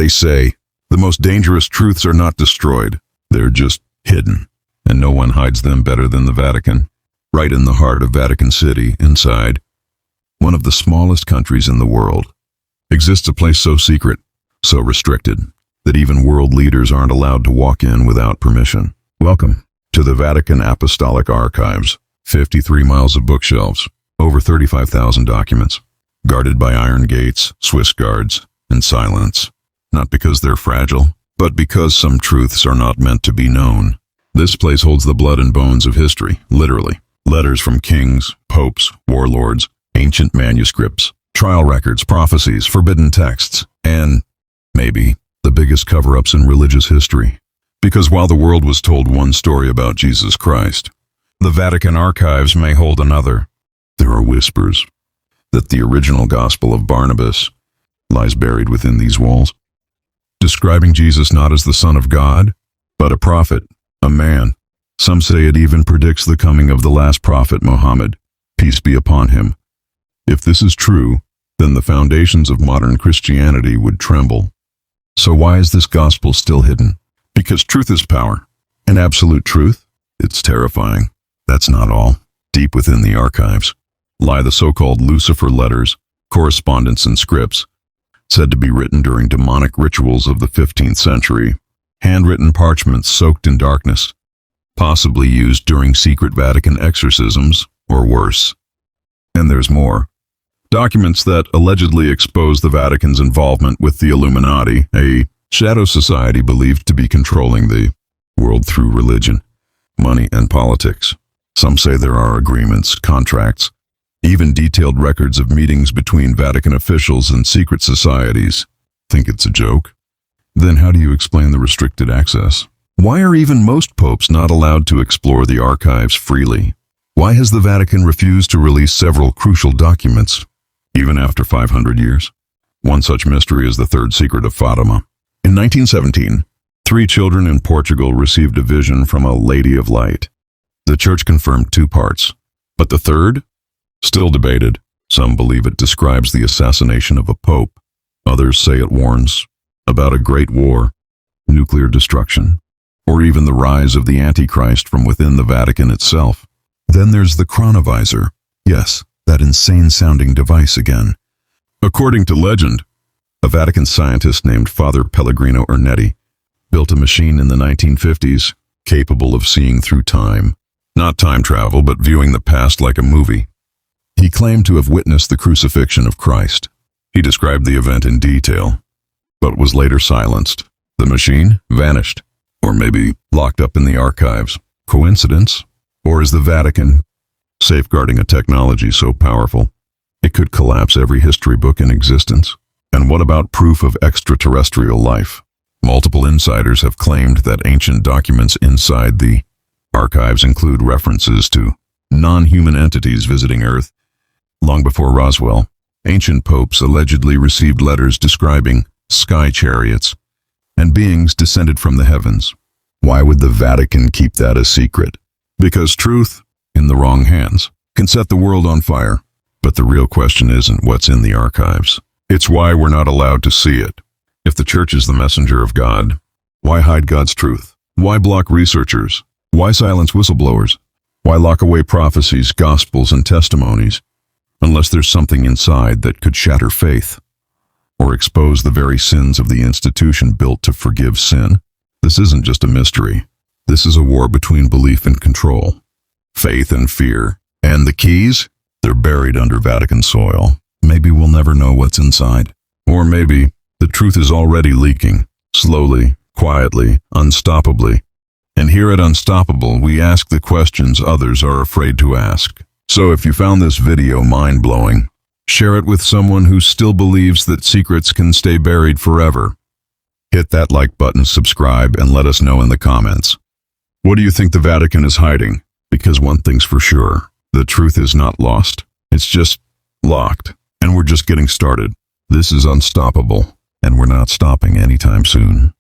They say the most dangerous truths are not destroyed, they're just hidden, and no one hides them better than the Vatican. Right in the heart of Vatican City, inside one of the smallest countries in the world, exists a place so secret, so restricted, that even world leaders aren't allowed to walk in without permission. Welcome to the Vatican Apostolic Archives. 53 miles of bookshelves, over 35,000 documents, guarded by iron gates, Swiss guards, and silence. Not because they're fragile, but because some truths are not meant to be known. This place holds the blood and bones of history, literally. Letters from kings, popes, warlords, ancient manuscripts, trial records, prophecies, forbidden texts, and, maybe, the biggest cover-ups in religious history. Because while the world was told one story about Jesus Christ, the Vatican Archives may hold another. There are whispers that the original Gospel of Barnabas lies buried within these walls, describing Jesus not as the Son of God, but a prophet, a man. Some say it even predicts the coming of the last prophet Muhammad, peace be upon him. If this is true, then the foundations of modern Christianity would tremble. So why is this gospel still hidden? Because truth is power. And absolute truth? It's terrifying. That's not all. Deep within the archives lie the so-called Lucifer letters, correspondence and scripts, said to be written during demonic rituals of the 15th century, handwritten parchments soaked in darkness, possibly used during secret Vatican exorcisms, or worse. And there's more. Documents that allegedly expose the Vatican's involvement with the Illuminati, a shadow society believed to be controlling the world through religion, money, and politics. Some say there are agreements, contracts, even detailed records of meetings between Vatican officials and secret societies. Think it's a joke? Then how do you explain the restricted access? Why are even most popes not allowed to explore the archives freely? Why has the Vatican refused to release several crucial documents, even after 500 years? One such mystery is the third secret of Fatima. In 1917, 3 children in Portugal received a vision from a Lady of Light. The Church confirmed 2 parts, but the third? Still debated. Some believe it describes the assassination of a pope. Others say it warns about a great war, nuclear destruction, or even the rise of the Antichrist from within the Vatican itself. Then there's the chronovisor. Yes, that insane-sounding device again. According to legend, a Vatican scientist named Father Pellegrino Ernetti built a machine in the 1950s capable of seeing through time. Not time travel, but viewing the past like a movie. He claimed to have witnessed the crucifixion of Christ. He described the event in detail, but was later silenced. The machine vanished, or maybe locked up in the archives. Coincidence? Or is the Vatican safeguarding a technology so powerful it could collapse every history book in existence? And what about proof of extraterrestrial life? Multiple insiders have claimed that ancient documents inside the archives include references to non-human entities visiting Earth. Long before Roswell, ancient popes allegedly received letters describing sky chariots and beings descended from the heavens. Why would the Vatican keep that a secret? Because truth, in the wrong hands, can set the world on fire. But the real question isn't what's in the archives. It's why we're not allowed to see it. If the Church is the messenger of God, why hide God's truth? Why block researchers? Why silence whistleblowers? Why lock away prophecies, gospels, and testimonies? Unless there's something inside that could shatter faith, or expose the very sins of the institution built to forgive sin. This isn't just a mystery. This is a war between belief and control, faith and fear. And the keys? They're buried under Vatican soil. Maybe we'll never know what's inside. Or maybe the truth is already leaking, slowly, quietly, unstoppably. And here at Unstoppable, we ask the questions others are afraid to ask. So if you found this video mind-blowing, share it with someone who still believes that secrets can stay buried forever. Hit that like button, subscribe, and let us know in the comments. What do you think the Vatican is hiding? Because one thing's for sure, the truth is not lost. It's just locked. And we're just getting started. This is Unstoppable, and we're not stopping anytime soon.